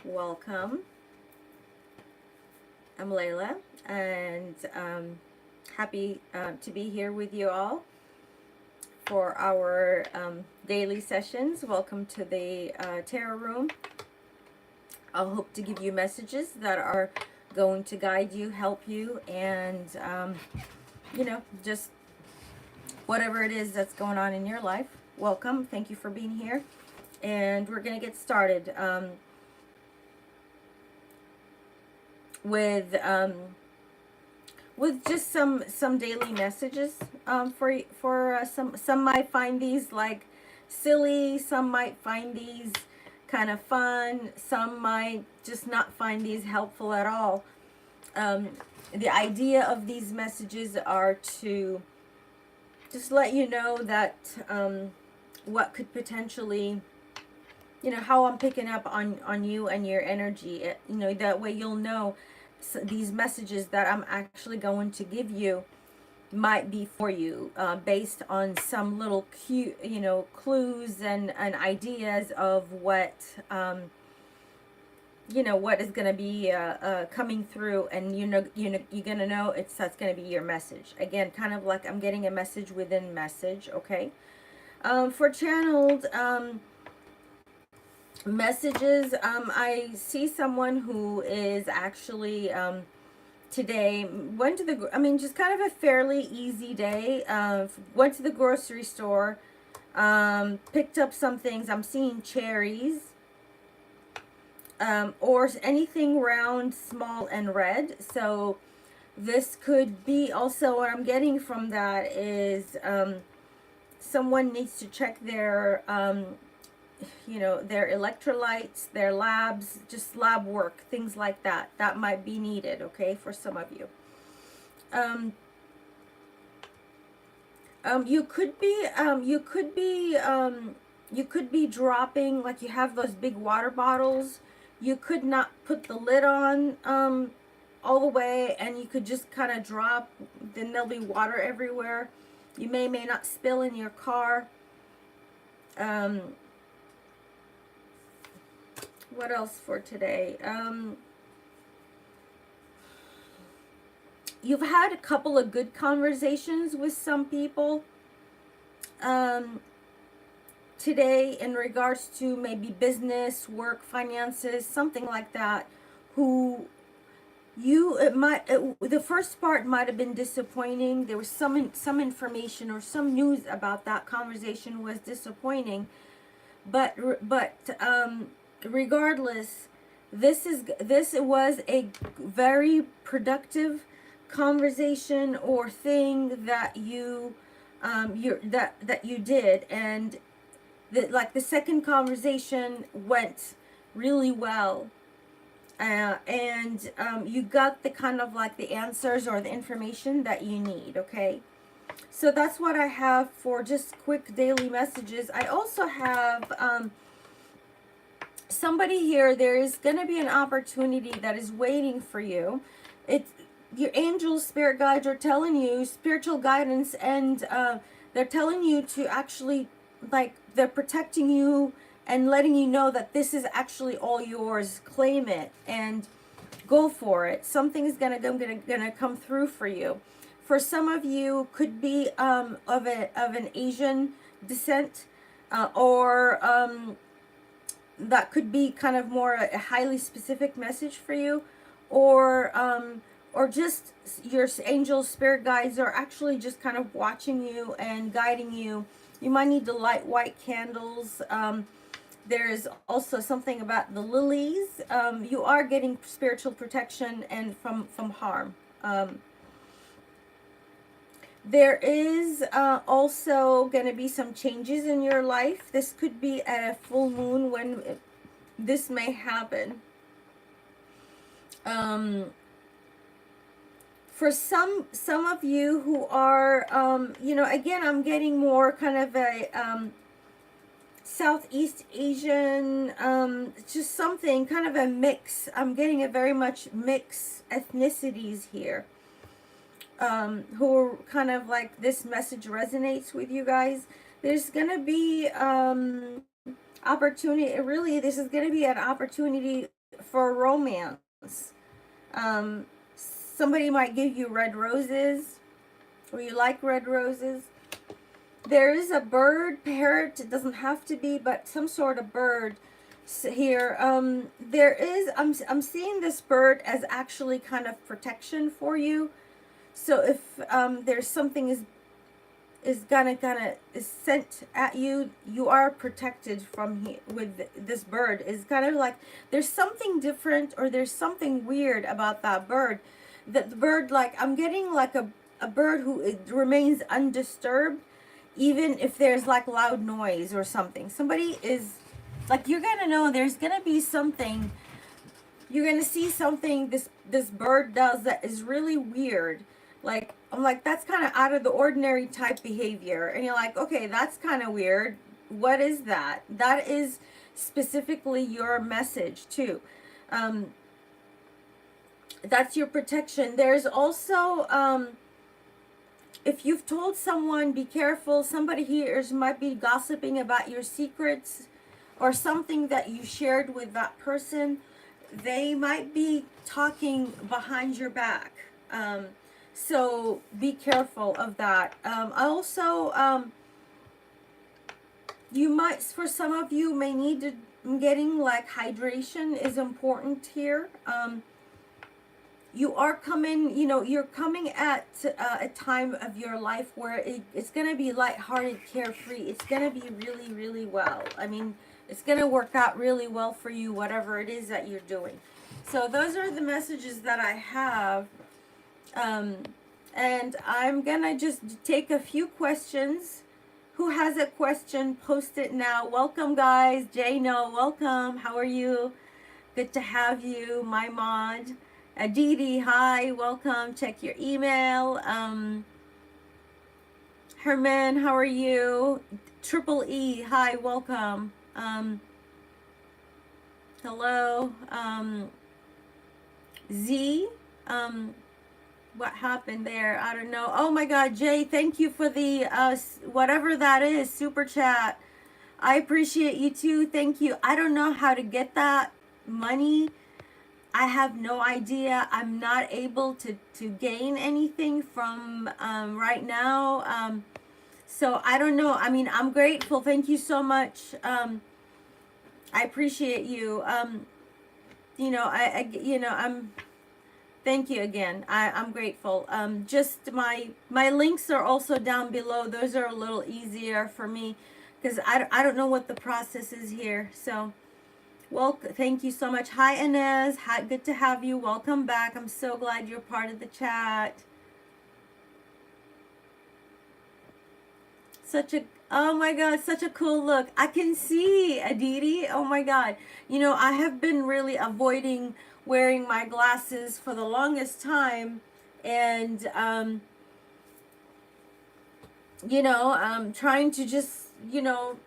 Welcome. I'm Layla, and happy to be here with you all for our daily sessions. Welcome to the Tarot Room. I'll hope to give you messages that are going to guide you, help you, and just whatever it is that's going on in your life. Welcome. Thank you for being here, and we're gonna get started. With just some daily messages for some might find these like silly, some might find these kind of fun, some might just not find these helpful at all. The idea of these messages are to just let you know that what could potentially, how I'm picking up on you and your energy. That way you'll know these messages that I'm actually going to give you might be for you, based on some little cute, clues and ideas of what, what is going to be coming through, and you're going to know that's going to be your message. Again, kind of like I'm getting a message within message, okay? For channeled messages, I see someone who is actually today went to the, just kind of a fairly easy day. Went to the grocery store, picked up some things. I'm seeing cherries, or anything round, small, and red. So this could be also, what I'm getting from that is someone needs to check their their electrolytes, their labs, just lab work, things like that. That might be needed, okay, for some of you. You could be dropping, like you have those big water bottles. You could not put the lid on all the way, and you could just kind of drop. Then there'll be water everywhere. You may not spill in your car. What else for today? You've had a couple of good conversations with some people today in regards to maybe business, work, finances, something like that, who the first part might have been disappointing. There was some information or some news about that conversation was disappointing, but regardless, this was a very productive conversation or thing that you that you did, and the second conversation went really well, and you got the kind of like the answers or the information that you need, okay? So that's what I have for just quick daily messages. I also have somebody here. There is going to be an opportunity that is waiting for you. It's your angels, spirit guides are telling you spiritual guidance, and they're telling you to actually, like, they're protecting you and letting you know that this is actually all yours. Claim it and go for it. Something is gonna come through for you. For some of you, could be of an Asian descent, or that could be kind of more a highly specific message for you, or just your angel spirit guides are actually just kind of watching you and guiding you. You might need to light white candles. There's also something about the lilies. You are getting spiritual protection and from harm. There is also going to be some changes in your life. This could be at a full moon when this may happen. For some of you who are, again, I'm getting more kind of a Southeast Asian, just something, kind of a mix. I'm getting a very much mixed ethnicities here. Who are kind of like, this message resonates with you guys. There's going to be opportunity. Really, this is going to be an opportunity for romance. Somebody might give you red roses, or you like red roses. There is a bird, parrot, it doesn't have to be, but some sort of bird here. There is, I'm seeing this bird as actually kind of protection for you. So if there's something is gonna is sent at you, you are protected from with this bird. Is kind of like there's something different, or there's something weird about that bird. That the bird, like, I'm getting like a bird who remains undisturbed even if there's like loud noise or something. Somebody is like, you're gonna know there's gonna be something, you're gonna see something this bird does that is really weird. Like, I'm like, that's kind of out of the ordinary type behavior, and you're like, okay, that's kind of weird. What is that? That is specifically your message too. That's your protection. There's also if you've told someone, be careful, somebody here might be gossiping about your secrets or something that you shared with that person. They might be talking behind your back. So be careful of that. I also, you might, for some of you, may need to, getting like hydration is important here. You are coming, you know, you're coming at a time of your life where it's going to be lighthearted, carefree. It's going to be really, really well. I mean, it's going to work out really well for you, whatever it is that you're doing. So those are the messages that I have. And I'm going to just take a few questions. Who has a question? Post it now. Welcome, guys. Jano, welcome. How are you? Good to have you, my mod. Aditi, hi, welcome. Check your email. Herman, how are you? Triple E, hi, welcome. Hello. Z, what happened there? I don't know. Oh my God, Jay, thank you for the whatever that is, super chat. I appreciate you too. Thank you. I don't know how to get that money. I have no idea. I'm not able to gain anything from right now. So I don't know. I mean, I'm grateful. Thank you so much. I appreciate you. You know, thank you again. I'm grateful. Just my links are also down below. Those are a little easier for me because I don't know what the process is here. So. Well, thank you so much. Hi, Inez. Hi, good to have you. Welcome back. I'm so glad you're part of the chat. Oh my God, such a cool look. I can see, Aditi. Oh my God. You know, I have been really avoiding wearing my glasses for the longest time. And, you know, I'm trying to just, you know,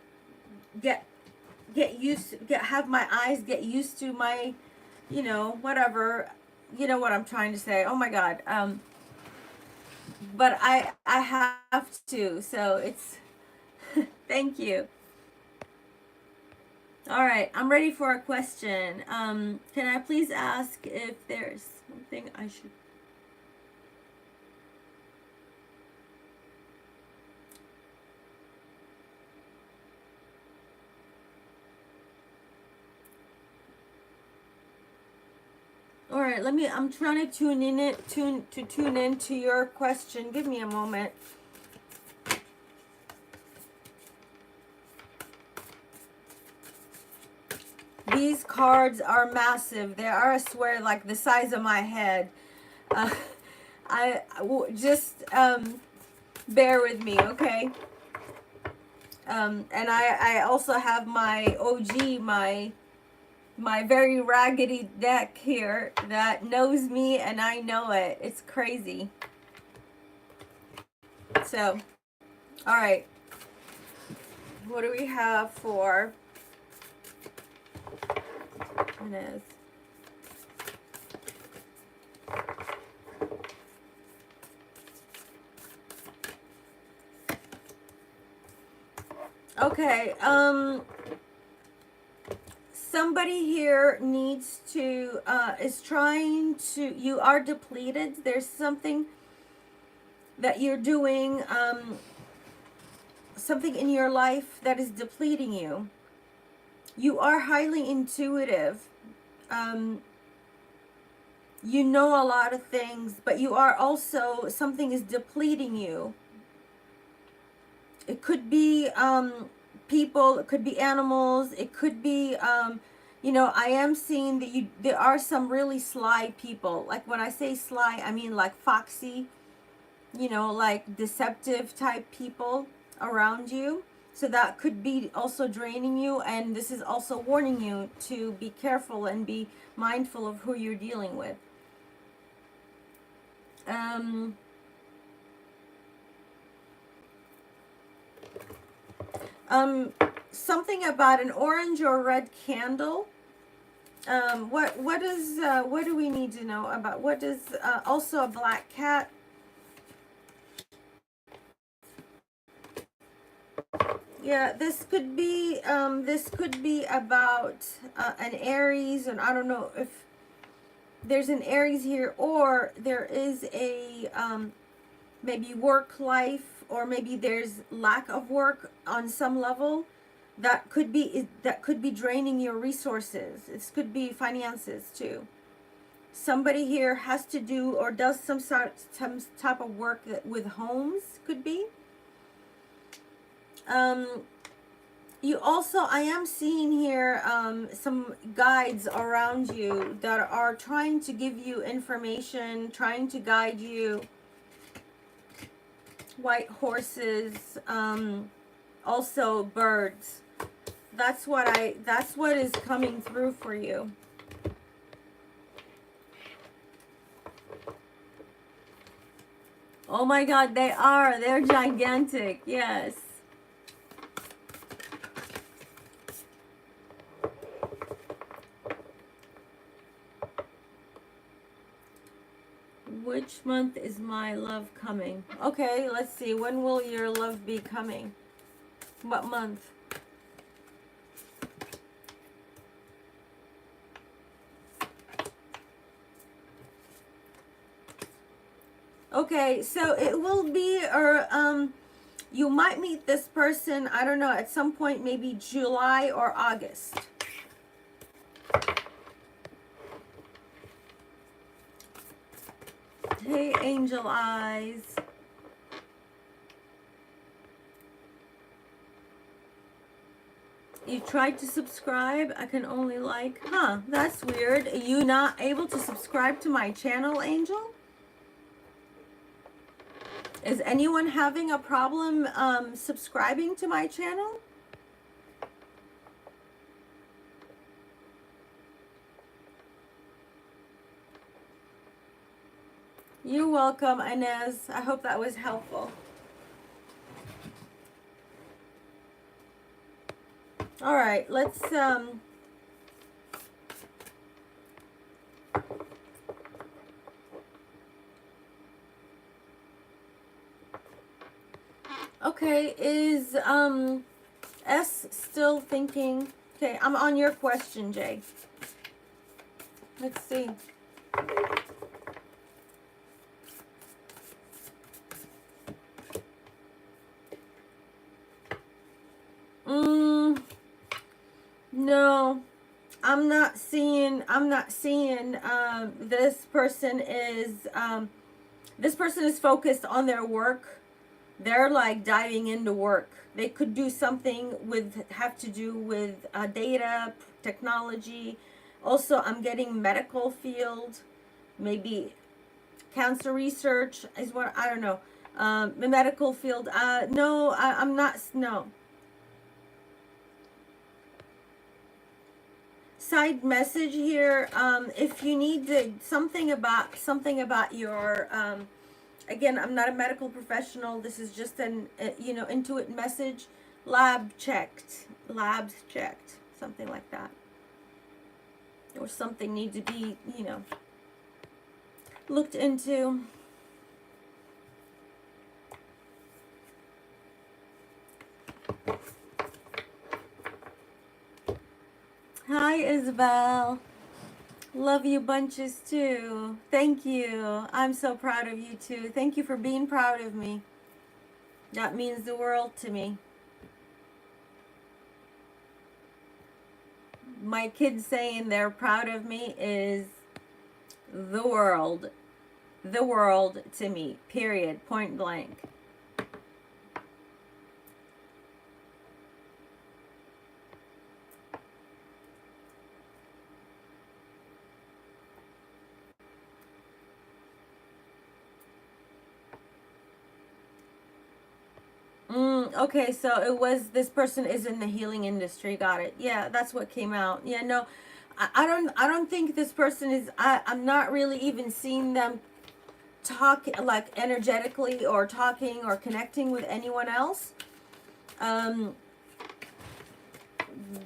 have my eyes get used to my, you know, whatever, you know what I'm trying to say. Oh my God. But I have to, so it's, thank you. All right, I'm ready for a question. Can I please ask if there's something I should, all right, I'm trying to tune into your question. Give me a moment. These cards are massive. They are, I swear, like the size of my head. I just bear with me, okay? And I also have my OG, my very raggedy deck here that knows me and I know it. It's crazy. So, all right. What do we have for Inez? Okay, somebody here needs to, is trying to, you are depleted. There's something that you're doing, something in your life that is depleting you. You are highly intuitive. You know a lot of things, but you are also, something is depleting you. It could be people, it could be animals, it could be, you know, I am seeing that there are some really sly people. Like when I say sly, I mean like foxy, you know, like deceptive type people around you. So that could be also draining you, and this is also warning you to be careful and be mindful of who you're dealing with. Something about an orange or red candle. What do we need to know about? What is also a black cat? Yeah, this could be about an Aries, and I don't know if there's an Aries here, or there is a maybe work life, or maybe there's lack of work on some level. That could be draining your resources. This could be finances too. Somebody here has to do or does some type of work with homes, could be. You also, I am seeing here some guides around you that are trying to give you information, trying to guide you. White horses, also birds. That's what is coming through for you. Oh my God, they're gigantic. Yes. Which month is my love coming? Okay, let's see. When will your love be coming? What month? Okay, so it will be, or you might meet this person, I don't know, at some point, maybe July or August. Hey, angel eyes. You tried to subscribe. I can only like, that's weird. Are you not able to subscribe to my channel, Angel? Is anyone having a problem subscribing to my channel? You're welcome, Inez. I hope that was helpful. All right, let's okay, is S still thinking? Okay, I'm on your question, Jay. Let's see. No, I'm not seeing this person is focused on their work. They're like diving into work. They could do something have to do with data, technology. Also, I'm getting medical field, maybe cancer research is what, I don't know. The medical field. No, I'm not. No. Side message here. If you need something about your again, I'm not a medical professional. This is just an intuit message. Labs checked, something like that, or something need to be looked into. Hi, Isabel. Love you bunches too. Thank you. I'm so proud of you too. Thank you for being proud of me. That means the world to me. My kids saying they're proud of me is the world. The world to me. Period. Point blank. Okay, so it was this person is in the healing industry. Got it. Yeah, that's what came out. Yeah, no, I don't think this person is. I'm not really even seeing them talk like energetically or talking or connecting with anyone else. Um,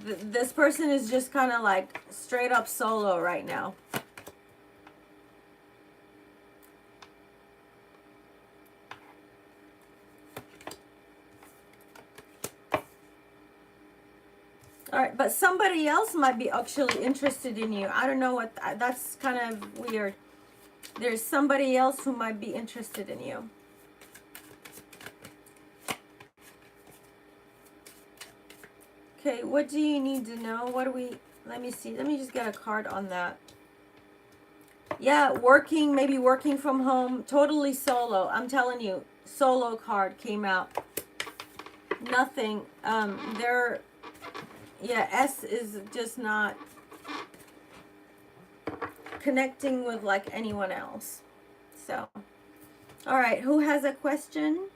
this person is just kind of like straight up solo right now. All right, but somebody else might be actually interested in you. I don't know what, that's kind of weird. There's somebody else who might be interested in you. Okay, what do you need to know? What do we, let me see. Let me just get a card on that. Yeah, working, maybe working from home, totally solo. I'm telling you, solo card came out. Nothing. Yeah, S is just not connecting with like anyone else. So, all right, who has a question?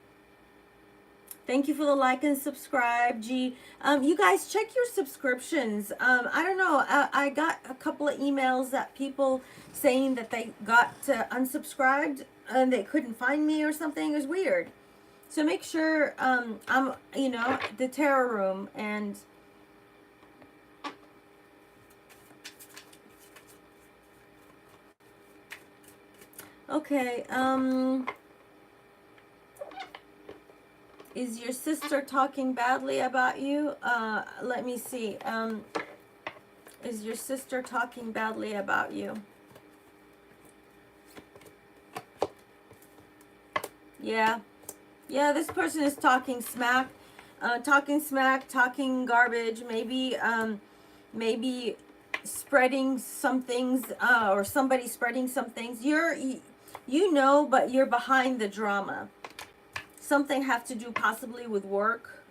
Thank you for the like and subscribe. G, you guys check your subscriptions. I don't know. I got a couple of emails that people saying that they got unsubscribed and they couldn't find me or something. It was weird. So make sure I'm, the tarot room and okay. Is your sister talking badly about you? Let me see. Is your sister talking badly about you? Yeah. Yeah, this person is talking smack. Talking garbage, maybe spreading some things, or somebody spreading some things. But you're behind the drama. Something have to do possibly with work.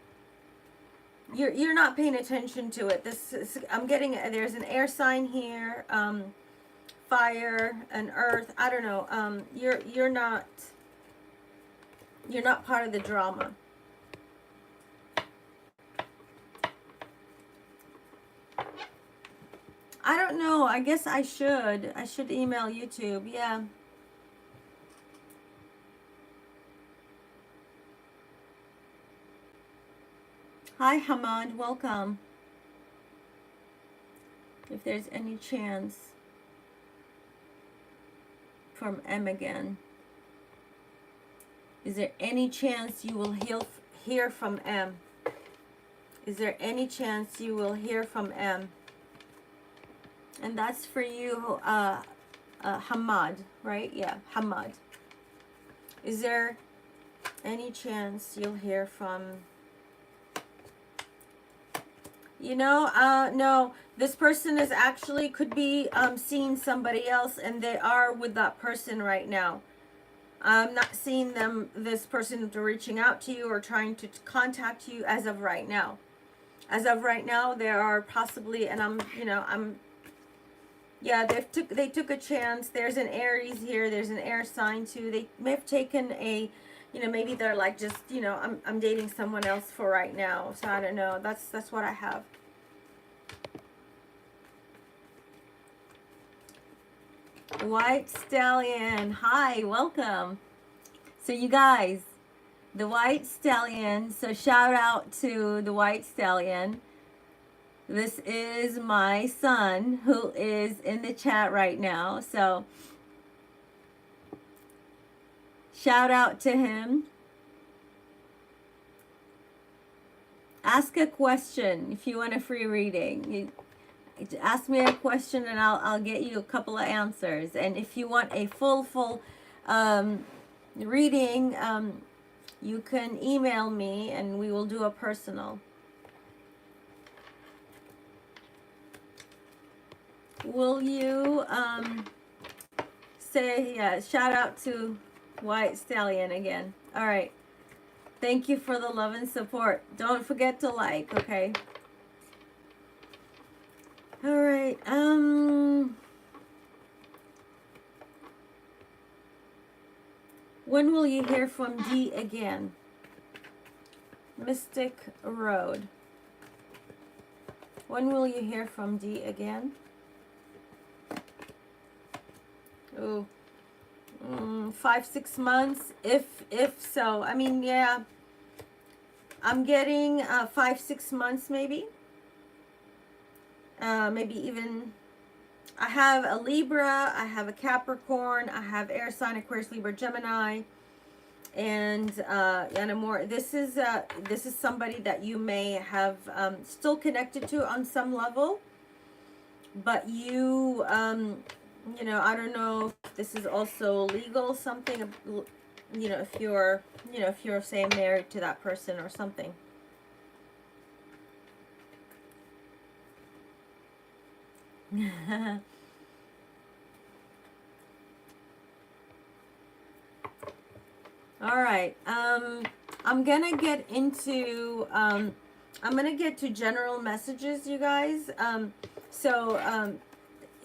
You're not paying attention to it. I'm getting, there's an air sign here, fire and earth. I don't know. You're not part of the drama. I don't know. I guess I should email YouTube. Yeah. Hi, Hamad. Welcome. If there's any chance from M again. Is there any chance you will hear from M? Is there any chance you will hear from M? And that's for you, Hamad, right? Yeah, Hamad. Is there any chance you'll hear from... no, this person is actually, could be seeing somebody else and they are with that person right now. I'm not seeing this person reaching out to you or trying to contact you as of right now. As of right now, there are possibly, and they took a chance. There's an Aries here. There's an air sign too. They may have taken a, maybe they're like just, I'm dating someone else for right now. So I don't know. That's what I have. White Stallion. Hi, welcome. So you guys, the White Stallion. So shout out to the White Stallion. This is my son who is in the chat right now. So shout out to him. Ask a question if you want a free reading. ask me a question and I'll get you a couple of answers. And if you want a full um, reading, you can email me and we will do a personal. Will you say, yeah, shout out to White Stallion again. All right. Thank you for the love and support. Don't forget to like, okay? All right. When will you hear from D again? Mystic Road. When will you hear from D again? Ooh. 5-6 months, if so. I mean, yeah, I'm getting 5-6 months maybe. Maybe even, I have a Libra, I have a Capricorn, I have air sign Aquarius, Libra, Gemini, and a more. This is somebody that you may have still connected to on some level, but you you know, I don't know if this is also legal, something, you know, if you're, you know, if you're, say, married to that person or something. All right. I'm gonna get into, I'm gonna get to general messages, you guys.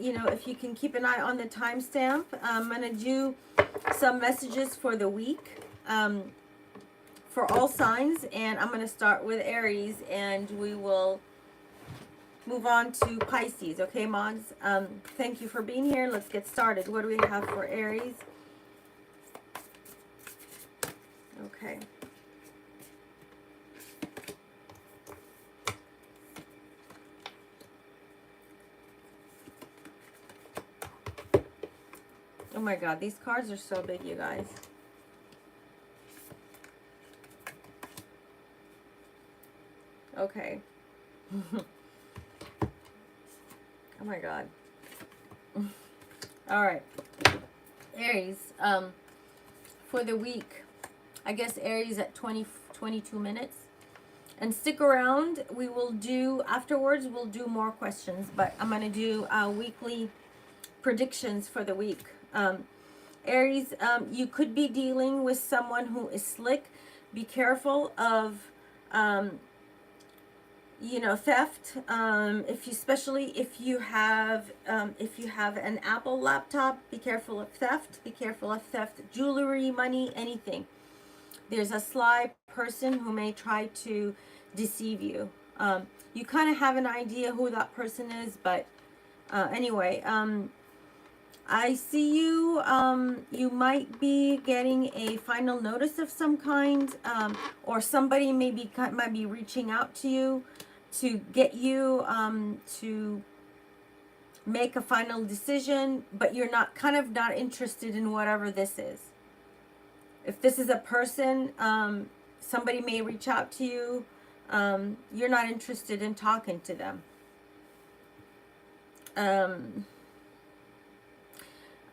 You know, if you can keep an eye on the timestamp, I'm going to do some messages for the week for all signs. And I'm going to start with Aries and we will move on to Pisces. Okay, mods? Thank you for being here. Let's get started. What do we have for Aries? Okay. Oh my God, these cards are so big, you guys. Okay. Oh my God. All right. Aries, for the week, I guess Aries at 22 minutes. And stick around. We will do, afterwards, we'll do more questions. But I'm going to do weekly predictions for the week. Aries, you could be dealing with someone who is slick. Be careful of, you know, theft. Especially if you have an Apple laptop, be careful of theft. Be careful of theft. Jewelry, money, anything. There's a sly person who may try to deceive you. You kind of have an idea who that person is, but anyway, I see you, you might be getting a final notice of some kind, or somebody might be reaching out to you to get you to make a final decision, but you're not interested in whatever this is. If this is a person, somebody may reach out to you. You're not interested in talking to them.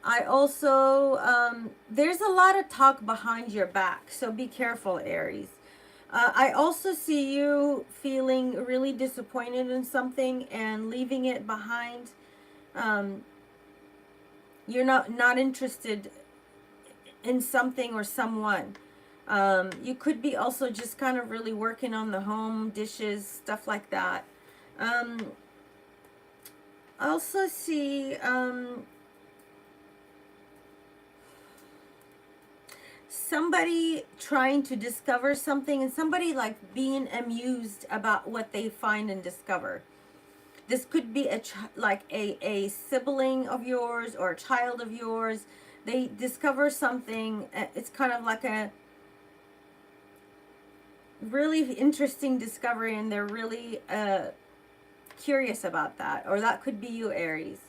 I also, there's a lot of talk behind your back, so be careful, Aries. I also see you feeling really disappointed in something and leaving it behind. You're not interested in something or someone. You could be also just kind of really working on the home, dishes, stuff like that. I also see somebody trying to discover something and somebody like being amused about what they find and discover. This could be like a sibling of yours or a child of yours. They discover something. It's kind of like a really interesting discovery and they're really curious about that. Or that could be you, Aries.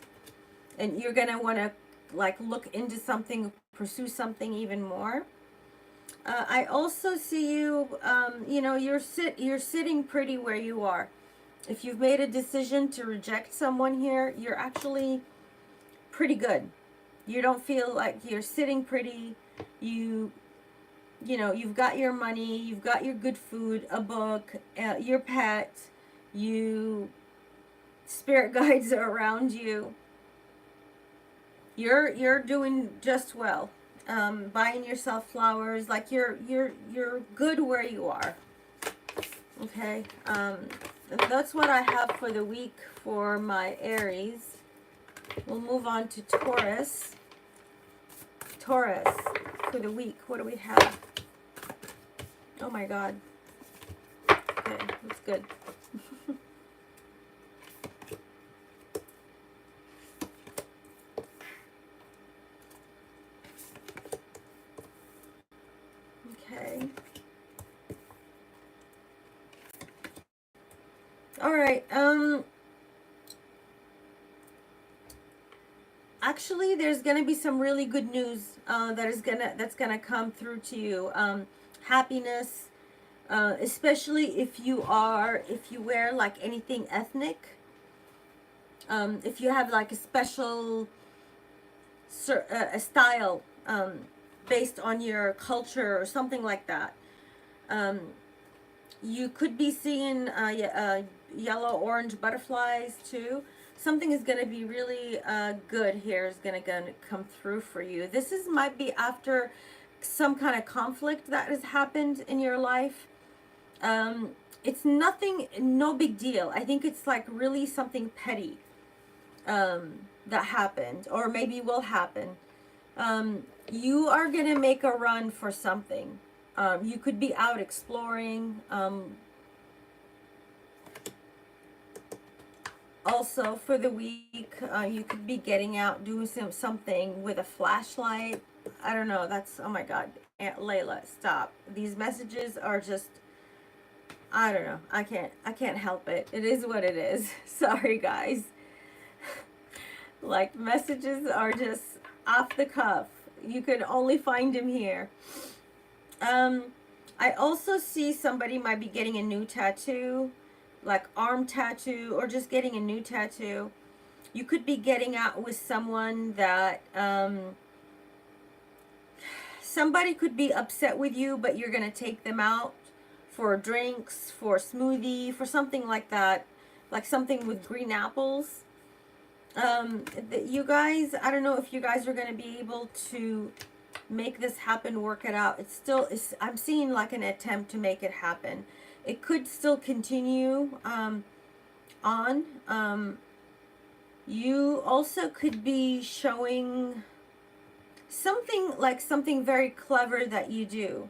And you're going to want to like look into something, pursue something even more. I also see you, you know, you're sitting pretty where you are. If you've made a decision to reject someone here, you're actually pretty good. You don't feel like you're sitting pretty. You know, you've got your money, you've got your good food, a book, your pet, you spirit guides are around you. You're doing just well. Buying yourself flowers, like you're good where you are. Okay. That's what I have for the week for my Aries. We'll move on to Taurus. Taurus for the week. What do we have? Oh my God. Okay, that's good. Okay. All right. Actually, there's gonna be some really good news that's gonna come through to you. Happiness, especially if you wear like anything ethnic. If you have like a special a style based on your culture or something like that. You could be seeing yellow, orange butterflies too. Something is going to be really good here is going to come through for you. This might be after some kind of conflict that has happened in your life. It's nothing, no big deal. I think it's like really something petty that happened or maybe will happen. You are going to make a run for something. You could be out exploring. Also, for the week, you could be getting out, doing something with a flashlight. I don't know. That's, oh my God. Aunt Layla, stop. These messages are just, I don't know. I can't help it. It is what it is. Sorry, guys. Like, messages are just off the cuff. You can only find them here. I also see somebody might be getting a new tattoo, like arm tattoo, or just getting a new tattoo. You could be getting out with someone that, somebody could be upset with you, but you're going to take them out for drinks, for a smoothie, for something like that, like something with green apples. You guys, I don't know if you guys are going to be able to make this happen, work it out. I'm seeing like an attempt to make it happen. It could still continue on. You also could be showing something very clever that you do.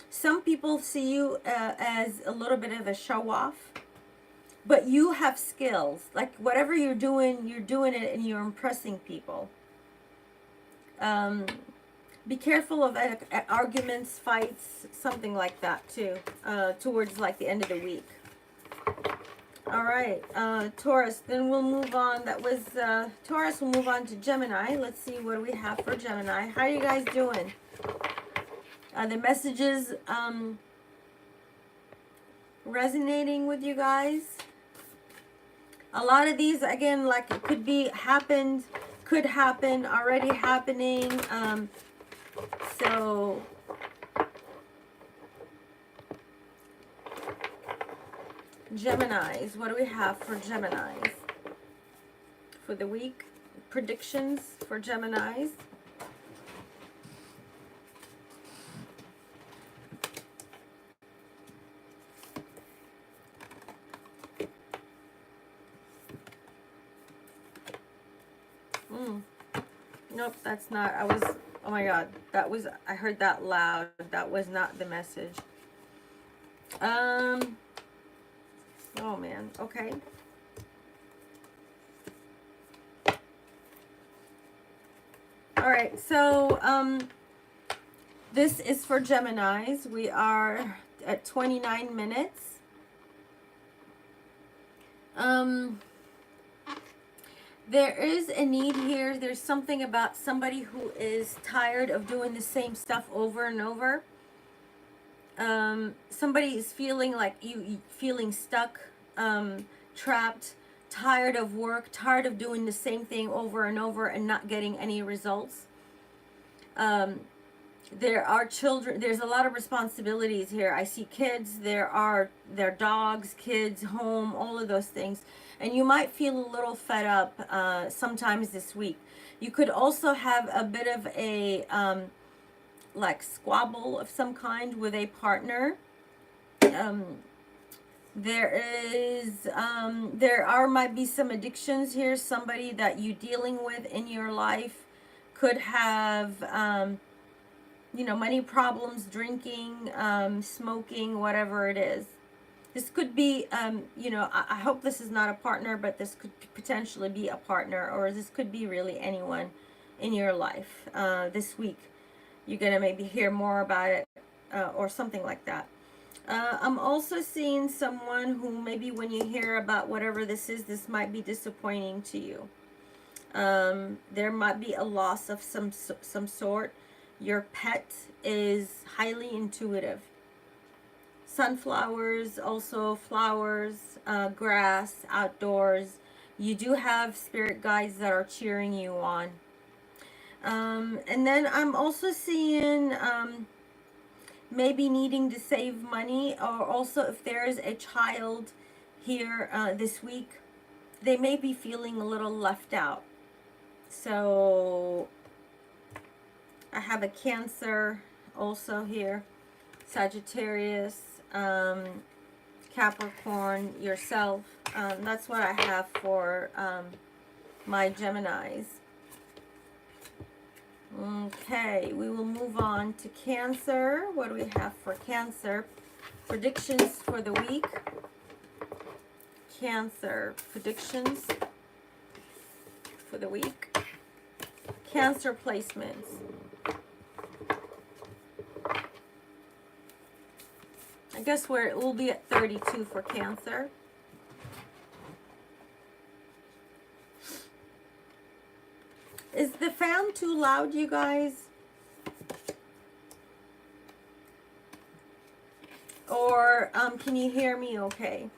Some people see you as a little bit of a show off, but you have skills. Like whatever you're doing it and you're impressing people. Be careful of arguments, fights, something like that too, towards like the end of the week. All right, Taurus, then we'll move on. That was Taurus. We'll move on to Gemini. Let's see what we have for Gemini. How are you guys doing? The messages resonating with you guys? A lot of these, again, like it could be happened, could happen, already happening. So Geminis, what do we have for Geminis for the week? Predictions for Geminis. Nope, that's not. Oh my God, I heard that loud. That was not the message. Oh man, okay. All right, so this is for Geminis. We are at 29 minutes. There is a need here. There's something about somebody who is tired of doing the same stuff over and over. Somebody is feeling like feeling stuck, trapped, tired of work, tired of doing the same thing over and over and not getting any results. There are children, there's a lot of responsibilities here. I see kids, there are dogs, kids, home, all of those things. And you might feel a little fed up sometimes this week. You could also have a bit of a like squabble of some kind with a partner. There might be some addictions here. Somebody that you're dealing with in your life could have money problems, drinking, smoking, whatever it is. This could be, I hope this is not a partner, but this could potentially be a partner, or this could be really anyone in your life this week. You're going to maybe hear more about it or something like that. I'm also seeing someone who maybe when you hear about whatever this is, this might be disappointing to you. There might be a loss of some sort. Your pet is highly intuitive. Sunflowers, also flowers, grass, outdoors. You do have spirit guides that are cheering you on. And then I'm also seeing maybe needing to save money, or also if there is a child here this week, they may be feeling a little left out. So I have a Cancer also here, Sagittarius, Capricorn, yourself. That's what I have for my Geminis. Okay, we will move on to Cancer. What do we have for Cancer? Predictions for the week. Cancer predictions for the week. Cancer placements. I guess we'll be at 32 for Cancer. Is the fan too loud, you guys? Or can you hear me okay?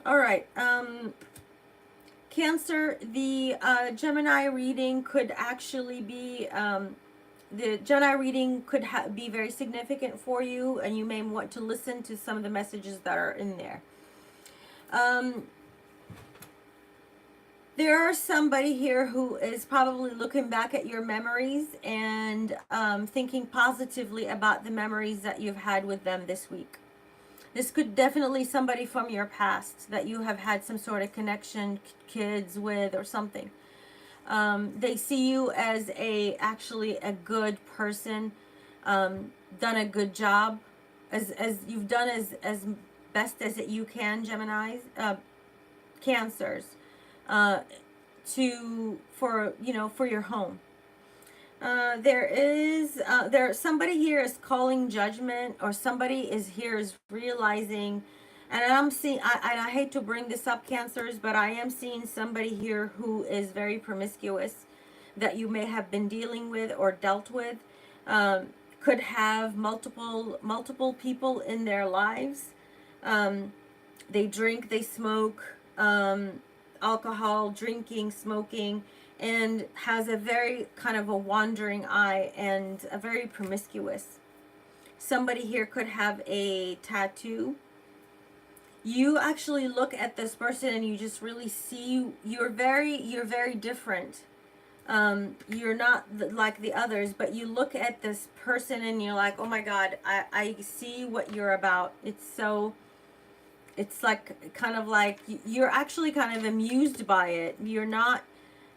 All right. Cancer, the Gemini reading could actually be, the Gemini reading could be very significant for you, and you may want to listen to some of the messages that are in there. There are somebody here who is probably looking back at your memories and thinking positively about the memories that you've had with them this week. This could definitely somebody from your past that you have had some sort of connection, kids with, or something. They see you as actually a good person, done a good job, as you've done as best as you can, Geminis, Cancers, for your home. Somebody here is calling judgment, or somebody is realizing, and I'm seeing, I hate to bring this up, Cancers, but I am seeing somebody here who is very promiscuous that you may have been dealing with or dealt with. Could have multiple people in their lives. They drink, they smoke, alcohol, drinking, smoking, and has a very kind of a wandering eye and a very promiscuous. Somebody here could have a tattoo. You actually look at this person and you just really see you're very different. You're not like the others, but you look at this person and you're like, oh my God, I see what you're about. It's like kind of like you're actually kind of amused by it. You're not,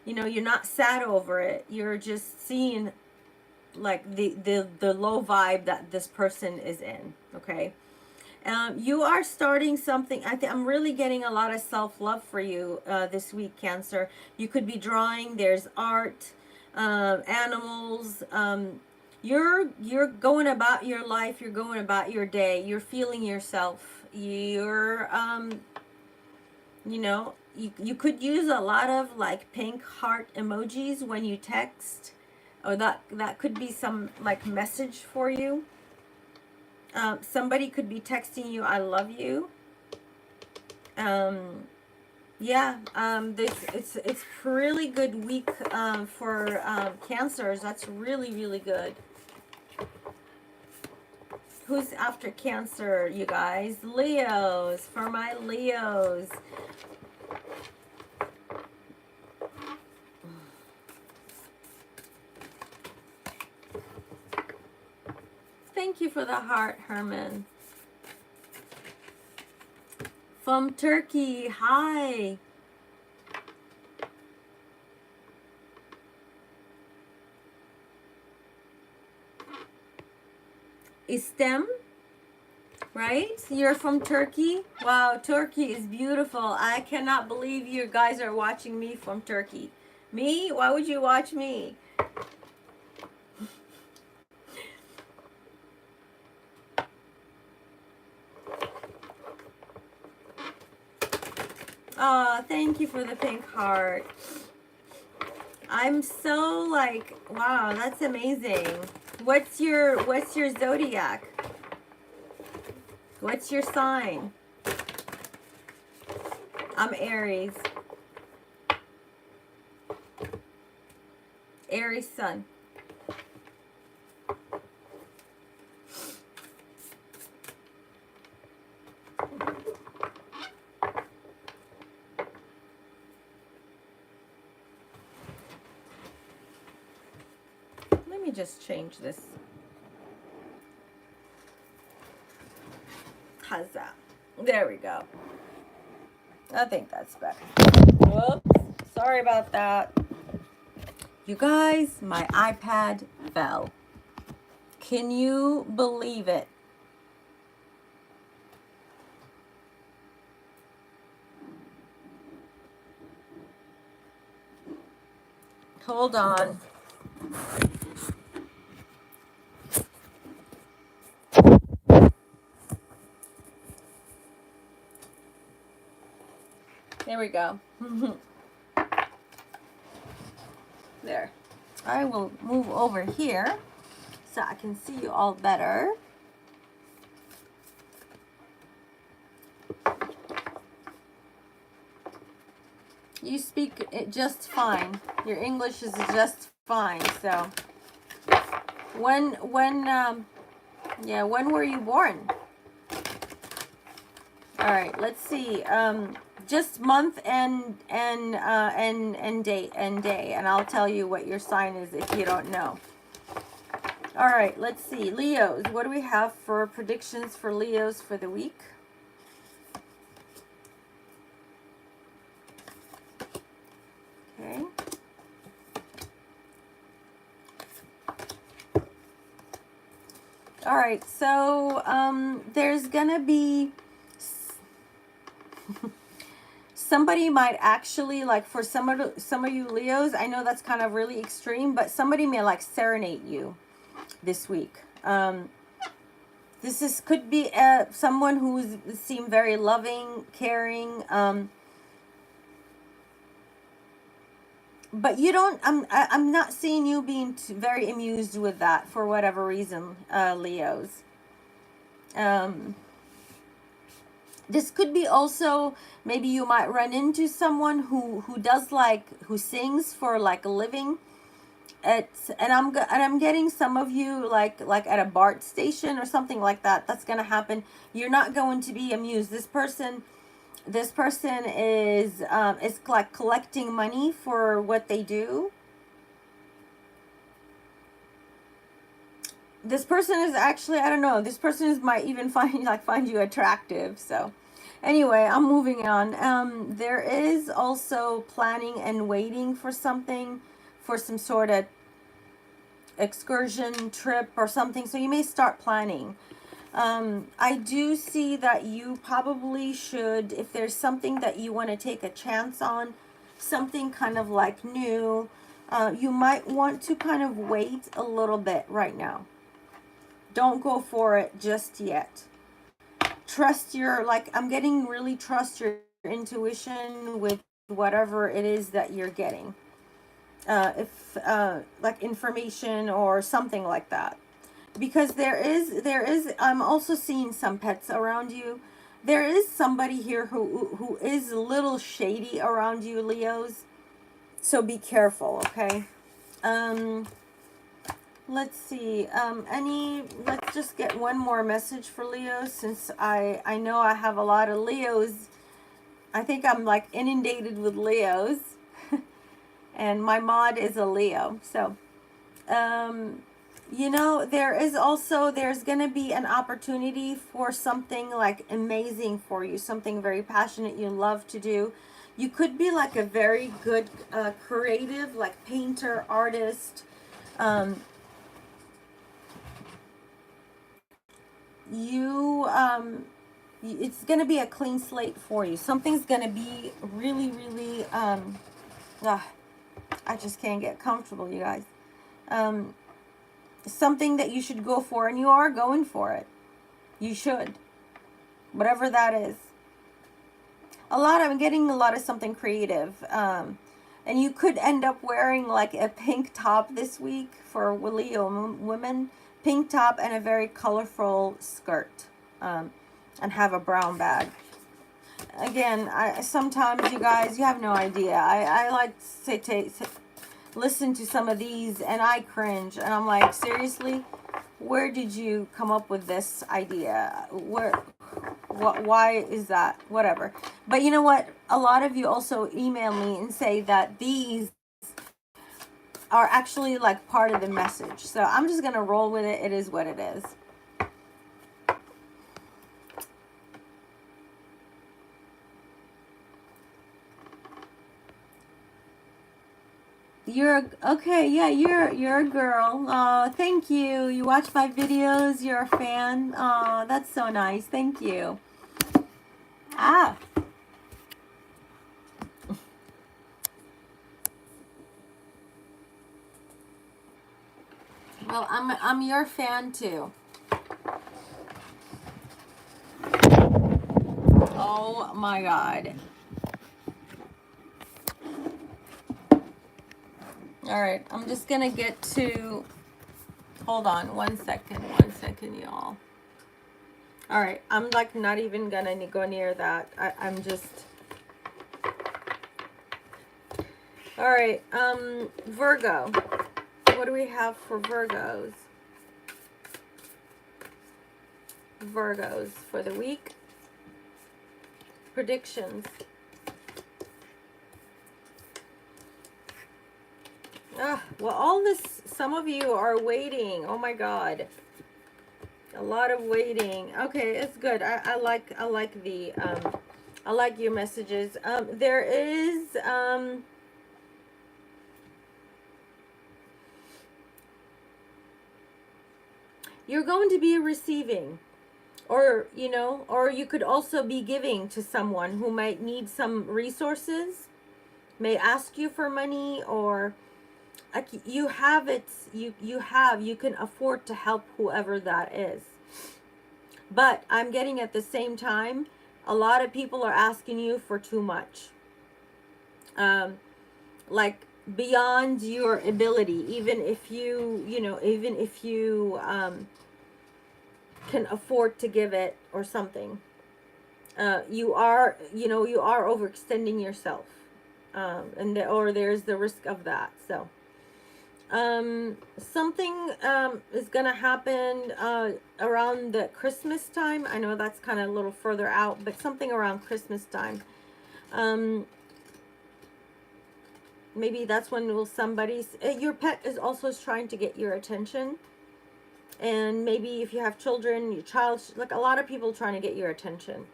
you're not sad over it. You're just seeing like the low vibe that this person is in. Okay. You are starting something. I'm really getting a lot of self-love for you this week, Cancer. You could be drawing. There's art, animals. You're going about your life. You're going about your day. You're feeling yourself. You're You know, you could use a lot of like pink heart emojis when you text, or that could be some like message for you. Somebody could be texting you, I love you. Yeah, this it's really good week for cancers. That's really, really good. Who's after Cancer, you guys? Leos, for my Leos. Thank you for the heart, Herman. From Turkey, hi. Istem, right? You're from Turkey? Wow, Turkey is beautiful. I cannot believe you guys are watching me from Turkey. Me? Why would you watch me? Oh, thank you for the pink heart. I'm so like, wow, that's amazing. What's your zodiac? What's your sign? I'm Aries. Aries sun. Let me just change this. How's that? There we go. I think that's better. Whoops. Sorry about that. You guys, my iPad fell. Can you believe it? Hold on. There we go. There. I will move over here so I can see you all better. You speak it just fine. Your English is just fine. So when were you born? All right, let's see. Just month and date and day, and I'll tell you what your sign is if you don't know. All right, let's see. Leos, what do we have for predictions for Leos for the week? Okay. All right, so there's gonna be somebody might actually, like, for some of you Leos, I know that's kind of really extreme, but somebody may like serenade you this week. This could be someone who's seem very loving, caring, but you don't. I'm not seeing you being very amused with that for whatever reason, Leos. This could be also, maybe you might run into someone who does like, who sings for like a living. And I'm getting some of you like at a BART station or something like that. That's gonna happen. You're not going to be amused. This person is like collecting money for what they do. This person is actually, I don't know, this person might even find you attractive. So anyway, I'm moving on. There is also planning and waiting for something, for some sort of excursion trip or something. So you may start planning. I do see that you probably should, if there's something that you want to take a chance on, something kind of like new, you might want to kind of wait a little bit right now. Don't go for it just yet. Trust your, like, I'm getting really trust your intuition with whatever it is that you're getting. If like information or something like that, because there is I'm also seeing some pets around you. There is somebody here who is a little shady around you, Leos, so be careful. Okay. um let's see, let's just get one more message for Leos, since I know I have a lot of Leos. I think I'm like inundated with Leos. And my mod is a Leo. So, you know, there's going to be an opportunity for something like amazing for you, something very passionate you love to do. You could be like a very good creative, like painter, artist. Um, you, it's going to be a clean slate for you. Something's going to be really, really, I just can't get comfortable, you guys. Something that you should go for, and you are going for it. You should, whatever that is. I'm getting a lot of something creative. And you could end up wearing like a pink top this week for Leo women. Pink top and a very colorful skirt. And have a brown bag. Again, sometimes, you guys, you have no idea. I like to listen to some of these and I cringe, and I'm like, seriously, where did you come up with this idea? Why is that? Whatever. But you know what? A lot of you also email me and say that these are actually like part of the message. So I'm just going to roll with it. It is what it is. Okay, yeah, you're a girl. Thank you. You watch my videos, you're a fan. That's so nice. Thank you. Ah. Well, I'm your fan too. Oh my God. All right, I'm just gonna get to, hold on one second, y'all. All right, I'm like not even gonna go near that. I'm just, all right, Virgo. What do we have for Virgos? Virgos for the week. Predictions. Well, all this, some of you are waiting. Oh my God. A lot of waiting. Okay, it's good. I like the, I like your messages. There is, you're going to be receiving, or, you know, or you could also be giving to someone who might need some resources, may ask you for money, or you have it, you can afford to help whoever that is. But I'm getting at the same time, a lot of people are asking you for too much. Like beyond your ability, even if you, even if you can afford to give it or something. You are overextending yourself. Or there's the risk of that. So something is gonna happen around the Christmas time. I know that's kind of a little further out, but something around Christmas time. Maybe that's when your pet is also trying to get your attention. And maybe if you have children, your child, like a lot of people trying to get your attention.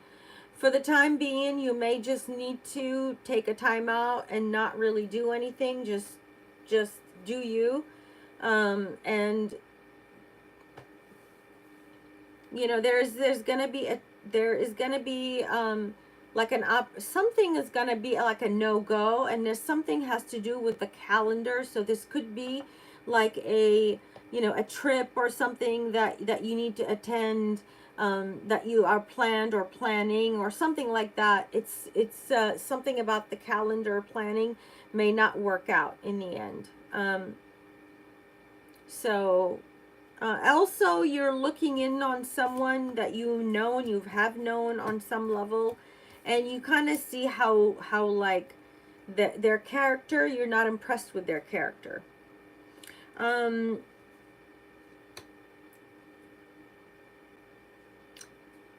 For the time being, you may just need to take a time out and not really do anything. Just do you. And there is gonna be like something is gonna be like a no-go, and there's something has to do with the calendar. So this could be like a trip or something that you need to attend. that you are planned or planning or something like that. It's something about the calendar planning may not work out in the end. So also, you're looking in on someone that you know and you have known on some level, and you kind of see how like their character. You're not impressed with their character. Um,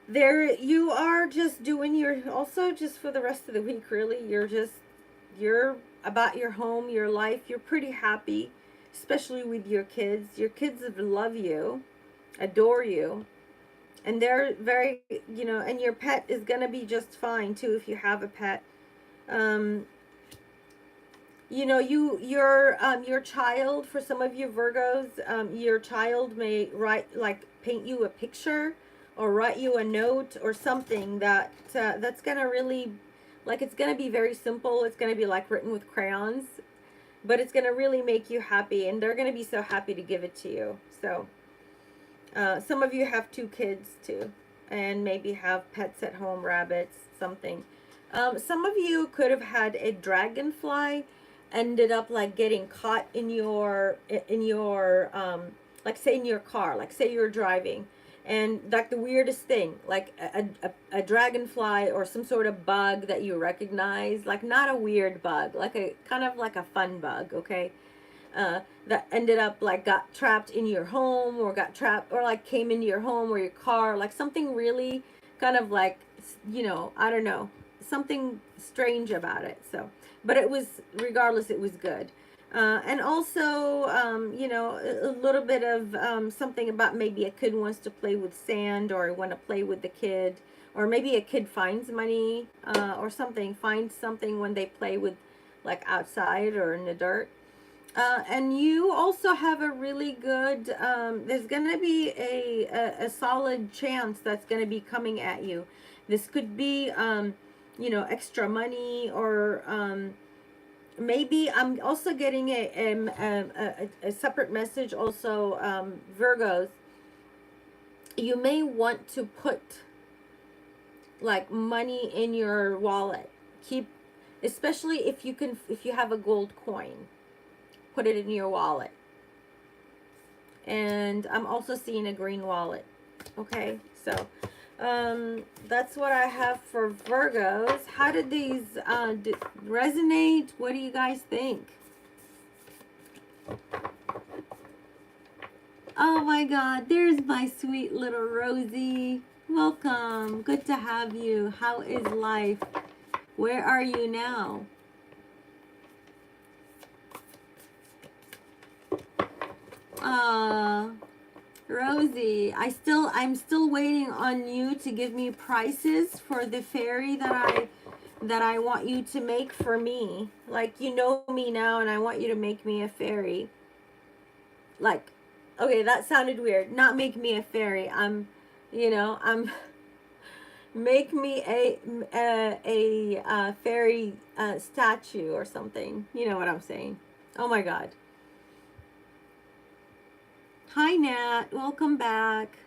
there you are just doing your also just for the rest of the week. Really, you're about your home, your life. You're pretty happy, especially with your kids. Your kids love you, adore you, and they're very, you know, and your pet is gonna be just fine too if you have a pet. um you know, your child, for some of you Virgos, your child may write, like, paint you a picture or write you a note or something that's gonna really, like, it's gonna be very simple. It's gonna be like written with crayons, but it's gonna really make you happy, and they're gonna be so happy to give it to you. So some of you have 2 kids too, and maybe have pets at home, rabbits, something. Some of you could have had a dragonfly ended up like getting caught in your like, say in your car, like say you're driving, and like the weirdest thing, like a dragonfly or some sort of bug that you recognize, like not a weird bug, like a kind of like a fun bug, okay? That ended up like got trapped in your home, or got trapped, or like came into your home or your car, like something really kind of like, you know, I don't know, something strange about it. So, but it was, regardless, it was good. And also, you know, a little bit of something about maybe a kid wants to play with sand, or want to play with the kid, or maybe a kid finds money, or something, finds something when they play with, like, outside or in the dirt. And you also have a really good, there's going to be a solid chance that's going to be coming at you. This could be, you know, extra money, or maybe I'm also getting a separate message also, Virgos. You may want to put, like, money in your wallet. Keep, especially if you can, if you have a gold coin, put it in your wallet. And I'm also seeing a green wallet. Okay, so that's what I have for Virgos. How did these resonate? What do you guys think? Oh my God, there's my sweet little Rosie. Welcome. Good to have you. How is life? Where are you now? Rosie, I'm still waiting on you to give me prices for the fairy that I want you to make for me. Like, you know me now, and I want you to make me a fairy. Like, okay, that sounded weird. Not make me a fairy. You know, make me a fairy statue or something. You know what I'm saying? Oh my God. Hi, Nat. Welcome back.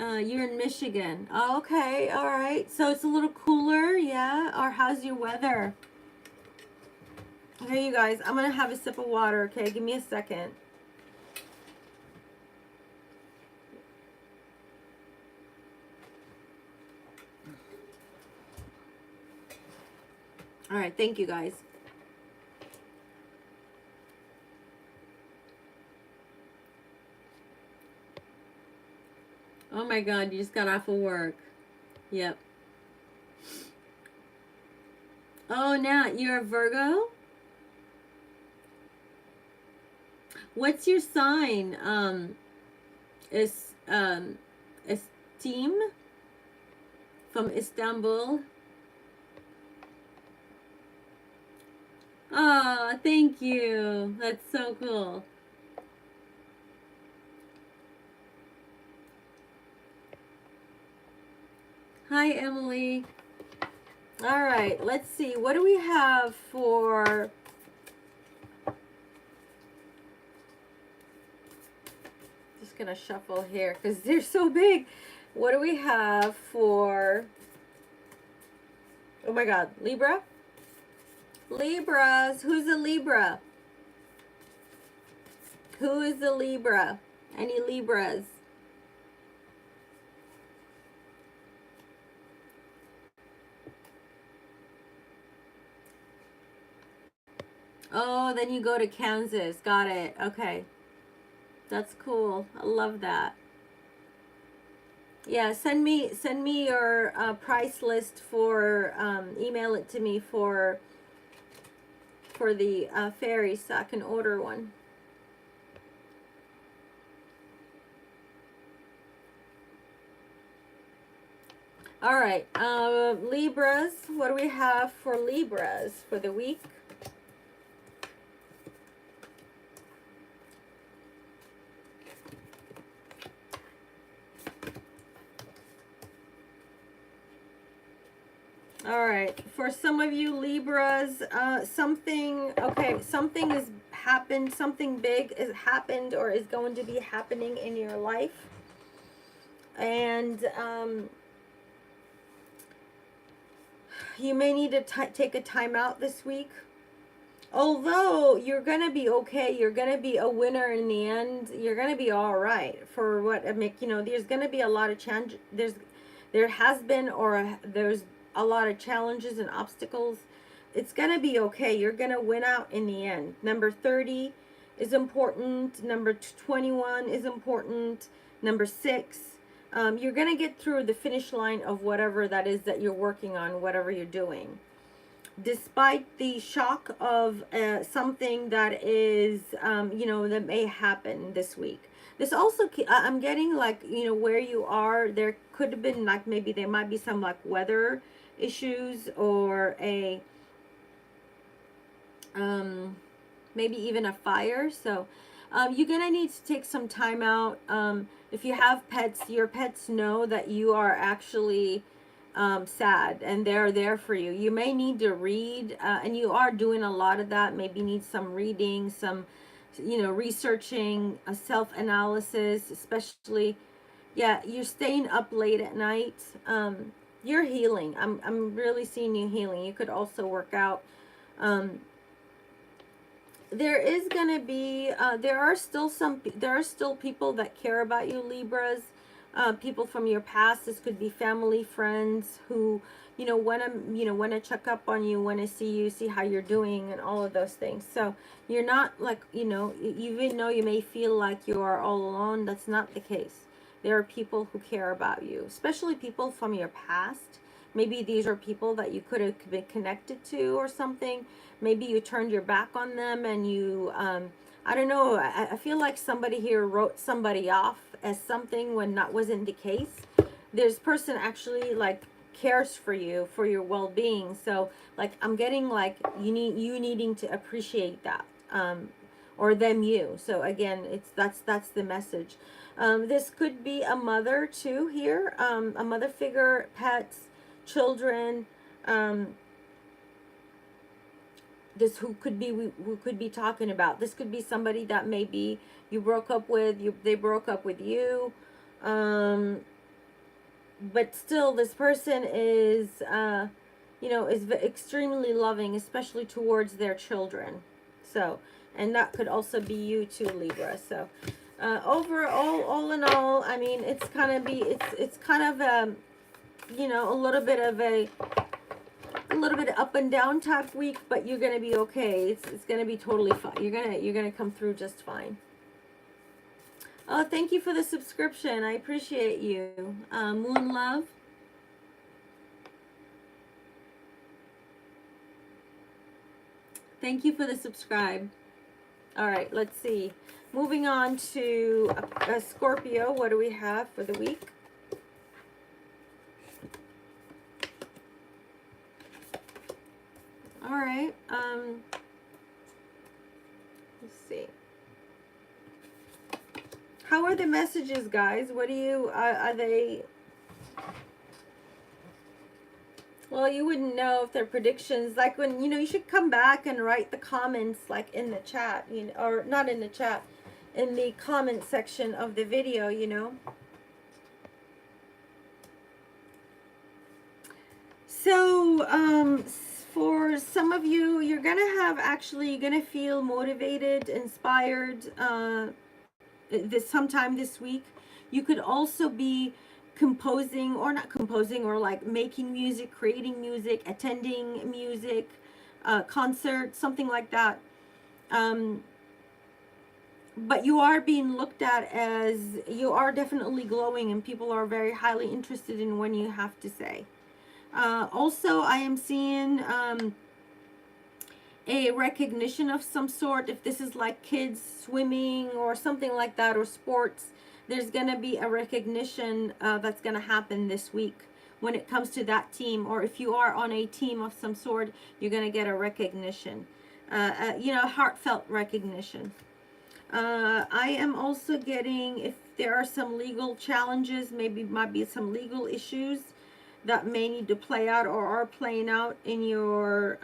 You're in Michigan. Oh, okay. All right. So it's a little cooler, yeah? Or how's your weather? Okay, you guys, I'm going to have a sip of water, okay? Give me a second. All right. Thank you, guys. Oh my God, you just got off of work. Yep. Oh, Nat, you're a Virgo? What's your sign? Is Esteem from Istanbul. Oh, thank you. That's so cool. Hi, Emily. All right, let's see. What do we have for going to shuffle here because they're so big. What do we have for, oh my God, Libra? Libras. Who's a Libra? Who is a Libra? Any Libras? Oh, then you go to Kansas. Got it. Okay. That's cool. I love that. Yeah, send me your price list for email it to me for the ferry so I can order one. All right, Libras. What do we have for Libras for the week? All right, for some of you Libras, something has happened, something big has happened or is going to be happening in your life. And you may need to take a time out this week. Although you're going to be okay, you're going to be a winner in the end. You're going to be all right for what, there's going to be a lot of change. There has been, or there's a lot of challenges and obstacles. It's going to be okay. You're going to win out in the end. Number 30 is important. Number 21 is important. Number 6. You're going to get through the finish line of whatever that is that you're working on, whatever you're doing. Despite the shock of something that is, that may happen this week. This also, I'm getting like, where you are, there could have been like, maybe there might be some like weather issues or a, maybe even a fire. So you're going to need to take some time out. If you have pets, your pets know that you are actually sad and they're there for you. You may need to read, and you are doing a lot of that. Maybe need some reading, some, researching, a self-analysis, especially. Yeah, you're staying up late at night. You're healing. I'm really seeing you healing. You could also work out. There is going to be, there are still people that care about you, Libras. People from your past. This could be family, friends who, want to check up on you, want to see you, see how you're doing and all of those things. So you're not like, even though you may feel like you are all alone, that's not the case. There are people who care about you, especially people from your past. Maybe these are people that you could have been connected to or something. Maybe you turned your back on them and you, I don't know. I feel like somebody here wrote somebody off as something when that wasn't the case. This person actually like cares for you, for your well-being. So like I'm getting like you needing to appreciate that, or them you. So again, that's the message. This could be a mother too here, a mother figure, pets, children. This who could be talking about. This could be somebody that maybe you broke up with, they broke up with you, but still this person is is extremely loving, especially towards their children. So, and that could also be you too, Libra. So overall, all in all, I mean, it's kind of a little bit of up and down type week, but you're gonna be okay. It's gonna be totally fine. You're gonna come through just fine. Oh, thank you for the subscription. I appreciate you, Moon Love. Thank you for the subscribe. All right, let's see. Moving on to Scorpio. What do we have for the week? All right. Let's see. How are the messages, guys? What do you, are they, well, you wouldn't know if they're predictions. Like when, you should come back and write the comments like in the chat, or not in the chat, in the comment section of the video, you know. So, for some of you, you're you're gonna feel motivated, inspired, sometime this week. You could also be composing, or not composing, or like making music, creating music, attending music, concert, something like that. But you are being looked at as, you are definitely glowing, and people are very highly interested in what you have to say. Also, I am seeing a recognition of some sort. If this is like kids swimming or something like that, or sports, there's going to be a recognition that's going to happen this week when it comes to that team. Or if you are on a team of some sort, you're going to get a recognition, you know, heartfelt recognition. I am also getting, if there are some legal challenges, maybe might be some legal issues that may need to play out or are playing out in your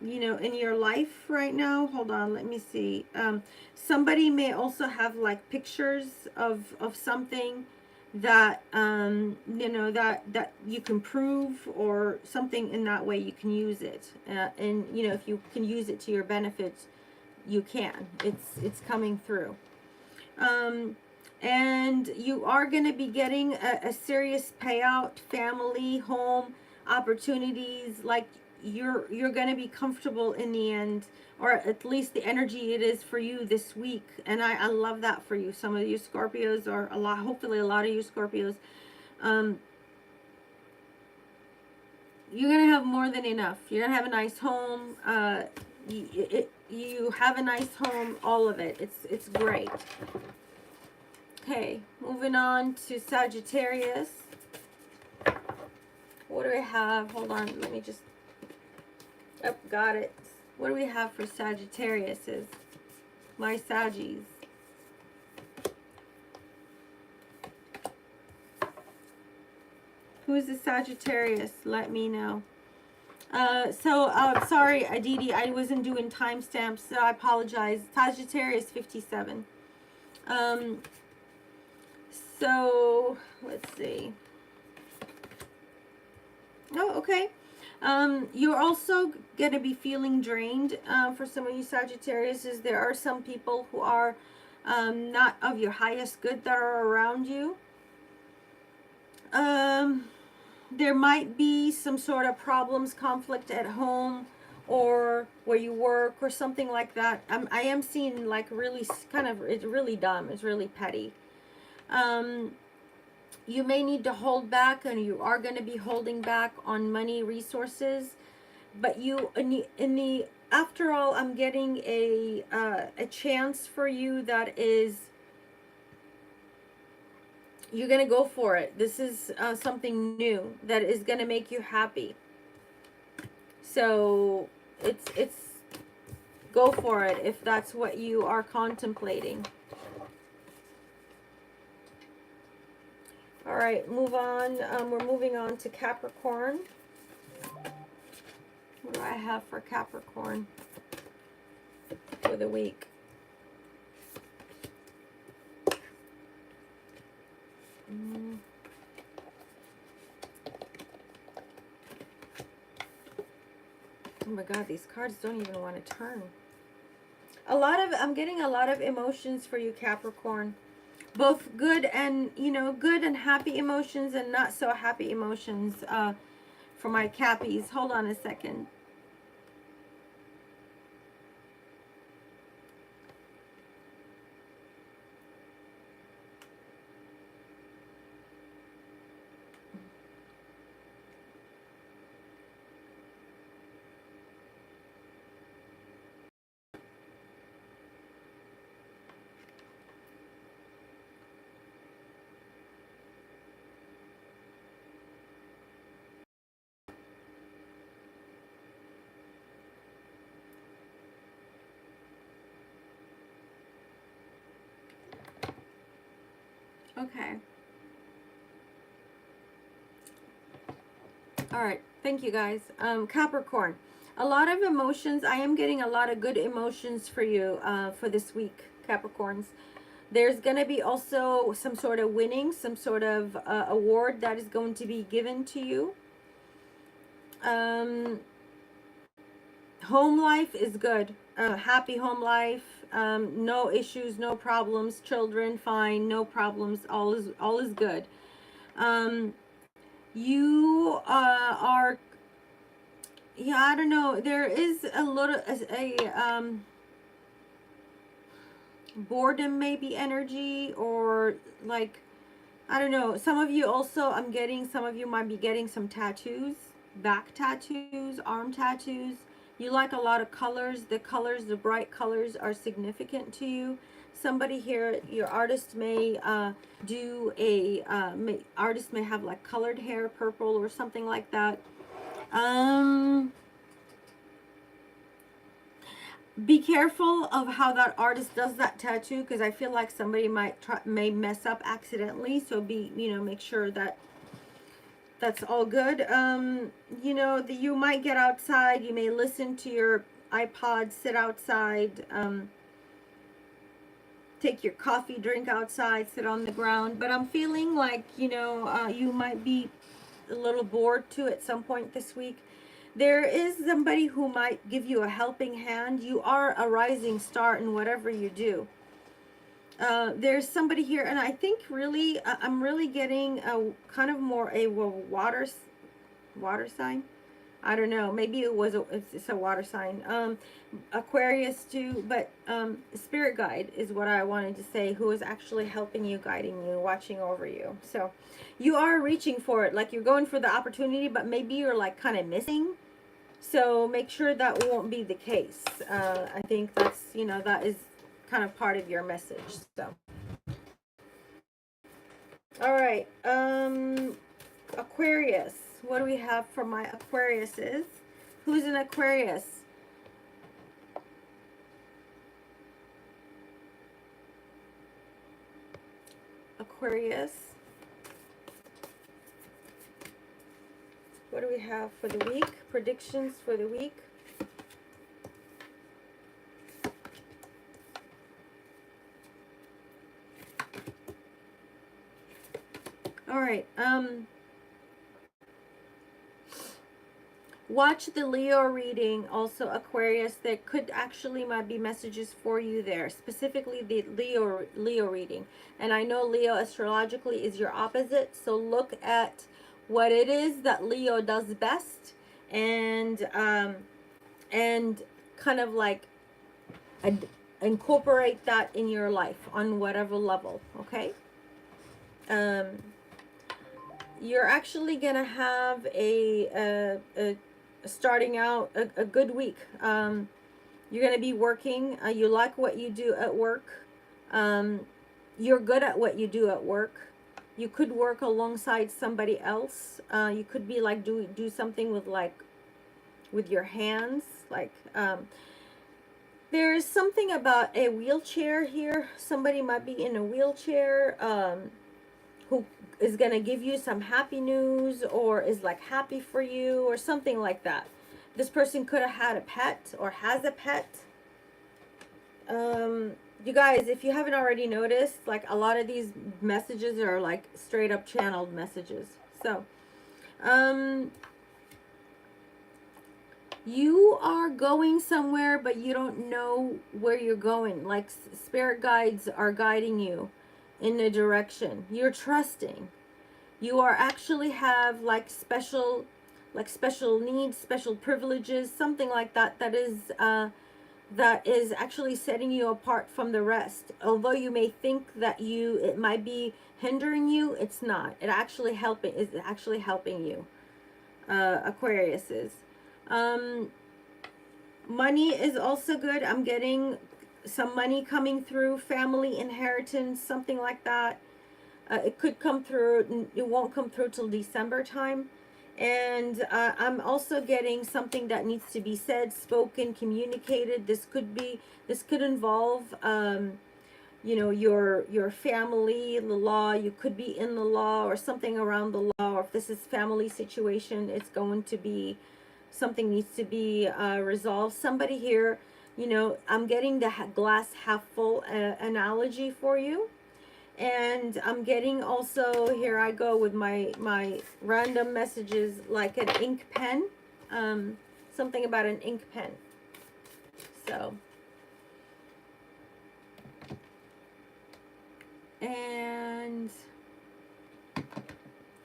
you know, in your life right now. Hold on, let me see. Somebody may also have like pictures of something that you know, that you can prove, or something in that way you can use it, and you know, if you can use it to your benefit, you can. It's coming through. And you are going to be getting a serious payout, family, home, opportunities. Like you're going to be comfortable in the end, or at least the energy it is for you this week. And I love that for you. Some of you Scorpios, or a lot, hopefully a lot of you Scorpios, you're going to have more than enough. You're going to have a nice home. You have a nice home, all of it. It's great. Okay, moving on to Sagittarius. What do we have? Hold on, let me just... Oh, got it. What do we have for Sagittariuses? My Saggies. Who's the Sagittarius? Let me know. Sorry, Aditi, I wasn't doing timestamps, so I apologize. Sagittarius 57. So, let's see. Oh, okay. You're also going to be feeling drained. For some of you Sagittarius, there are some people who are not of your highest good that are around you. There might be some sort of problems, conflict at home, or where you work, or something like that. I am seeing like really kind of, it's really dumb. It's really petty. You may need to hold back, and you are going to be holding back on money, resources, but you in the after all, I'm getting a chance for you that is, you're going to go for it. This is something new that is going to make you happy. So it's go for it if that's what you are contemplating. All right, move on. We're moving on to Capricorn. What do I have for Capricorn for the week? Oh my God, these cards don't even want to turn. I'm getting a lot of emotions for you, Capricorn. Both good and, you know, good and happy emotions, and not so happy emotions for my Cappies. Hold on a second. Okay. All right. Thank you, guys. Capricorn. A lot of emotions. I am getting a lot of good emotions for you for this week, Capricorns. There's going to be also some sort of winning, some sort of award that is going to be given to you. Home life is good. Happy home life. No issues, no problems. Children fine, no problems. All is good. You are, yeah, I don't know. There is a little boredom maybe energy, or like, I don't know. Some of you also, I'm getting, some of you might be getting some tattoos, back tattoos, arm tattoos. You like a lot of colors. The colors, the bright colors are significant to you. Somebody here, your artist may do a, artist may have like colored hair, purple or something like that. Be careful of how that artist does that tattoo, because I feel like somebody may mess up accidentally. So be, make sure that that's all good. You might get outside. You may listen to your iPod, sit outside, take your coffee, drink outside, sit on the ground. But I'm feeling like, you might be a little bored too at some point this week. There is somebody who might give you a helping hand. You are a rising star in whatever you do. There's somebody here, and I think really, I'm really getting a kind of more a water sign. I don't know. Maybe it's a water sign. Aquarius too, but spirit guide is what I wanted to say, who is actually helping you, guiding you, watching over you. So you are reaching for it, like you're going for the opportunity, but maybe you're like kind of missing. So make sure that won't be the case. I think that's, that is kind of part of your message. So, all right. Aquarius. What do we have for my Aquariuses? Who's an Aquarius? Aquarius. What do we have for the week? Predictions for the week. All right. Watch the Leo reading, also Aquarius. There could actually might be messages for you there, specifically the Leo reading. And I know Leo astrologically is your opposite, so look at what it is that Leo does best, and kind of like incorporate that in your life on whatever level. Okay. You're actually gonna have a starting out a good week. You're going to be working. You like what you do at work. You're good at what you do at work. You could work alongside somebody else. You could be like do something with your hands. Like there's something about a wheelchair here. Somebody might be in a wheelchair who is going to give you some happy news, or is like happy for you, or something like that. This person could have had a pet or has a pet. You guys, if you haven't already noticed, like a lot of these messages are like straight up channeled messages. So you are going somewhere, but you don't know where you're going. Like spirit guides are guiding you in a direction. You're trusting. You are actually have like special needs, special privileges, something like that, that is actually setting you apart from the rest. Although you may think that it might be hindering you, it's not. It's actually helping you. Aquarius is. Money is also good. I'm getting some money coming through, family inheritance, something like that. It could come through. It won't come through till December time. And I'm also getting something that needs to be said, spoken, communicated. This could involve your family, the law. You could be in the law or something around the law, or if this is family situation, it's going to be something needs to be resolved. Somebody here, you know, I'm getting the glass half full analogy for you. And I'm getting also, here I go with my random messages, like an ink pen. Something about an ink pen. So, and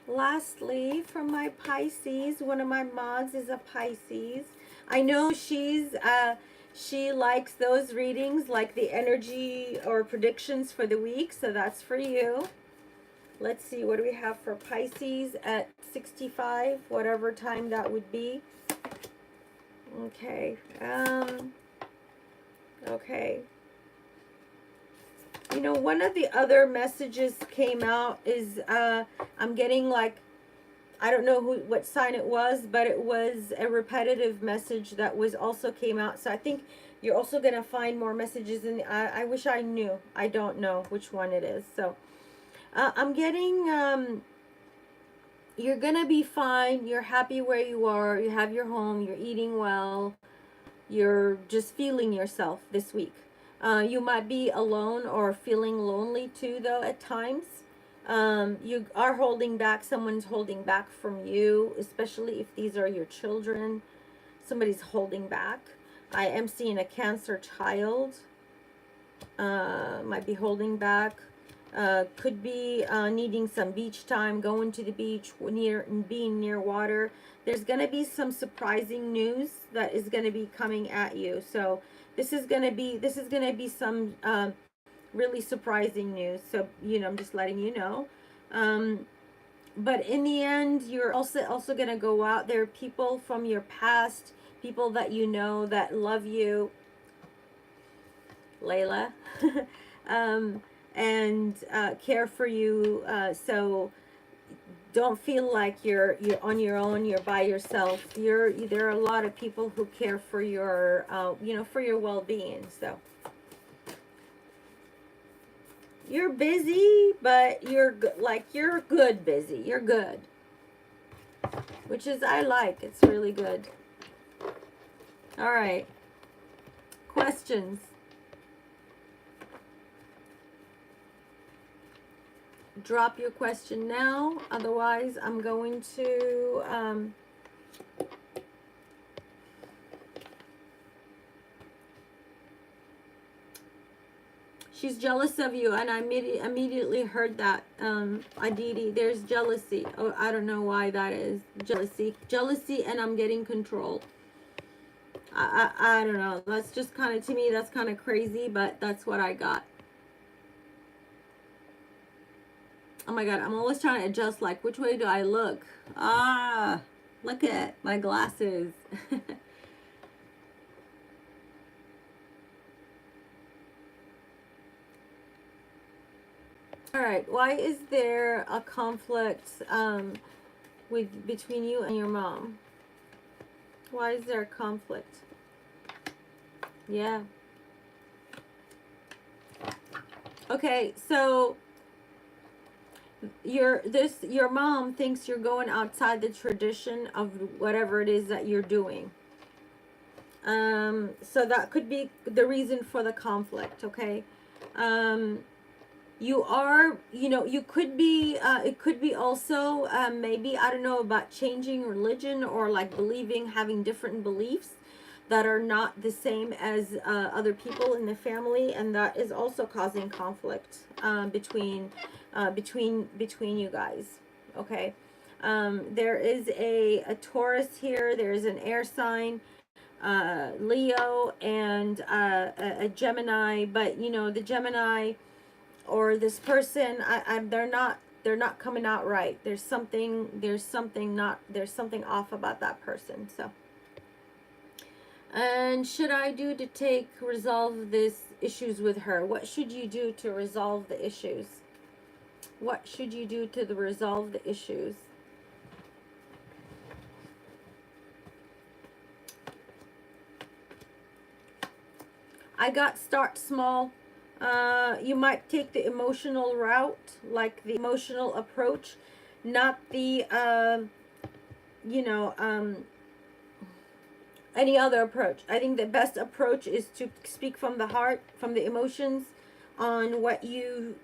lastly, from my Pisces, one of my mods is a Pisces. I know she likes those readings, like the energy or predictions for the week, so that's for you. Let's see, what do we have for Pisces at 65, whatever time that would be. Okay. Okay. You know, one of the other messages came out is I'm getting like, I don't know what sign it was, but it was a repetitive message that was also came out. So I think you're also going to find more messages in the, I wish I knew. I don't know which one it is. So I'm getting you're going to be fine. You're happy where you are. You have your home. You're eating well. You're just feeling yourself this week. You might be alone or feeling lonely too, though, at times. You are holding back. Someone's holding back from you, especially if these are your children. Somebody's holding back. I am seeing a Cancer child. Might be holding back. Could be needing some beach time, going to the beach, being near water. There's going to be some surprising news that is going to be coming at you. So this is going to be some really surprising news. So, you know, I'm just letting you know. But in the end, you're also going to go out there. People from your past, people that you know that love you, Layla, and care for you. So don't feel like you're on your own. You're by yourself. There are a lot of people who care for your you know, for your well-being. So you're busy, but you're good busy. You're good, which is I like. It's really good. All right. Questions? Drop your question now. Otherwise, I'm going to she's jealous of you, and I immediately heard that. Aditi, there's jealousy. Oh, I don't know why that is. Jealousy, and I'm getting control. I don't know. That's just kind of, to me, that's kind of crazy, but that's what I got. Oh my God, I'm always trying to adjust, like, which way do I look? Ah, look at my glasses. All right, why is there a conflict between you and your mom? Why is there a conflict? Yeah. Okay, so your mom thinks you're going outside the tradition of whatever it is that you're doing. So that could be the reason for the conflict, okay? You are, you know, you could be, it could be also, maybe, I don't know, about changing religion or like having different beliefs that are not the same as other people in the family, and that is also causing conflict between you guys. Okay, there is a Taurus here. There is an air sign, Leo, and a Gemini. But you know, the Gemini or this person, they're not coming out right. There's something off about that person. So. And should I do to resolve this issues with her? What should you do to resolve the issues? What should you do to resolve the issues? I got start small. You might take the emotional route, like the emotional approach, not the, you know, any other approach. I think the best approach is to speak from the heart, from the emotions, on what you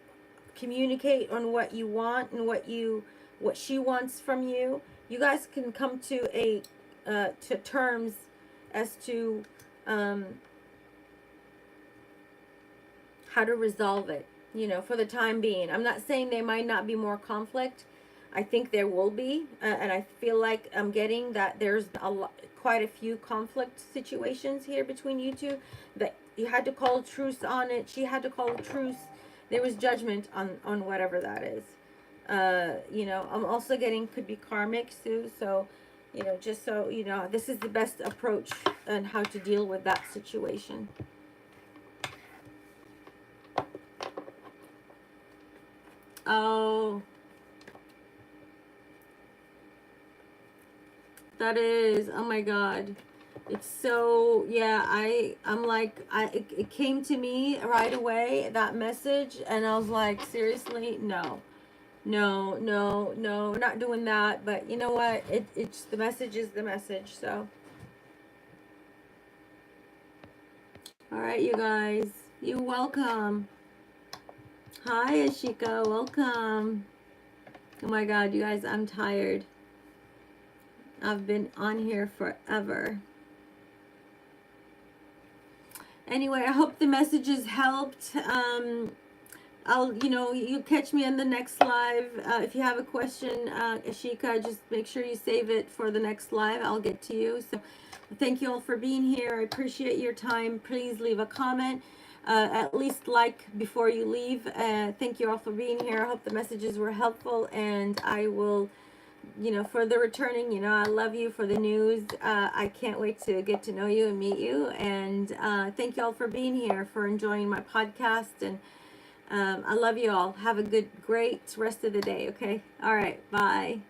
communicate, on what you want, and what she wants from you. You guys can come to terms as to how to resolve it, for the time being. I'm not saying there might not be more conflict. I think there will be, and I feel like I'm getting that there's quite a few conflict situations here between you two, that you had to call a truce on it. She had to call a truce. There was judgment on whatever that is. I'm also getting could be karmic too. So, just so this is the best approach on how to deal with that situation. Oh, that is, oh my God. It's so, yeah, I'm like, it came to me right away, that message, and I was like, seriously, no, no, no, no, we're not doing that. But you know what? It's the message is the message. So, all right, you guys, you're welcome. Hi, Ashika, welcome. Oh my God, you guys, I'm tired. I've been on here forever. Anyway, I hope the messages helped. You catch me in the next live. If you have a question, Ashika, just make sure you save it for the next live. I'll get to you. So thank you all for being here. I appreciate your time. Please leave a comment. At least like before you leave. Thank you all for being here. I hope the messages were helpful, and I will, for the returning, I love you. For the news, I can't wait to get to know you and meet you. And thank you all for being here, for enjoying my podcast. And I love you all. Have a great rest of the day, okay? All right, bye.